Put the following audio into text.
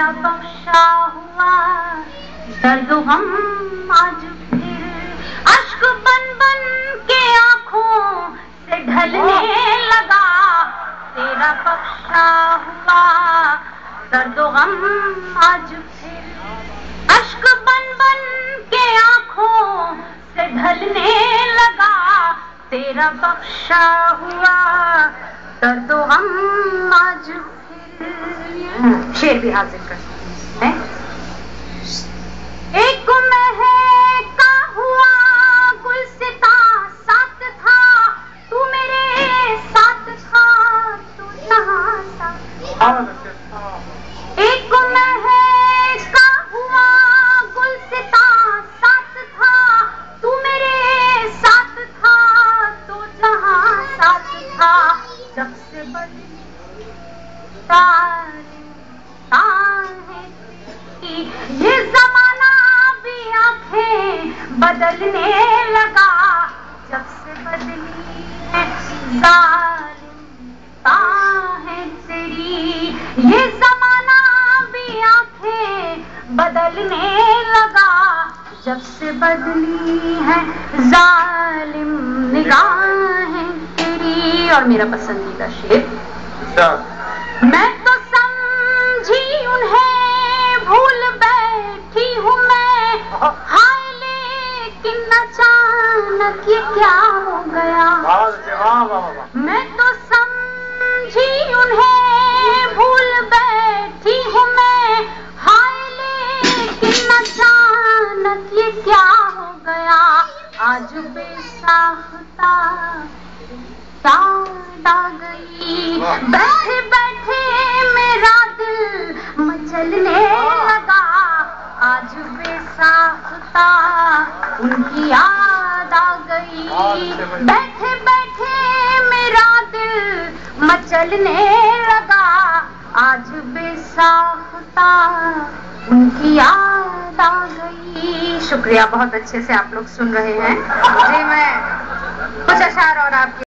تیرا بخشا ہوا درد و غم آج پھر اشک بن بن کے آنکھوں سے ڈھلنے لگا. تیرا بخشا ہوا درد و غم آج پھر اشک بن بن کے آنکھوں سے ڈھلنے لگا. تیرا بخشا ہوا درد و غم آج پھر. شعر بھی حاضر کرتے ہیں. ایک مہکا ہوا گلستاں ساتھ تھا تو میرے ساتھ تھا تو یہاں ساتھ. ایک مہکا ہوا گلستاں ساتھ تھا تو میرے ساتھ تھا تو جہاں ساتھ تھا. جب سے بدلی یہ زمانہ بھی آنکھیں بدلنے لگا. جب سے بدلی ہے ظالم ہے تیری یہ زمانہ بھی آنکھیں بدلنے لگا. جب سے بدلی ہے ظالم نگاہیں تیری. اور میرا پسندیدہ شعر. میں تو سمجھی انہیں بھول بیٹھی ہوں میں ہائے لیکن اچانک یہ کیا ہو گیا. میں تو سمجھی انہیں بھول بیٹھی ہوں میں ہائے لیکن اچانک یہ کیا ہو گیا. آج بے ساختہ یاد آ گئی بیٹھے بیٹھے میرا دل مچلنے لگا. آج بے ساختہ ان کی یاد آ گئی بیٹھے بیٹھے میرا دل مچلنے لگا. آج بے ساختہ ان کی یاد آ گئی. شکریہ. بہت اچھے سے آپ لوگ سن رہے ہیں. جی میں کچھ اشعار اور آپ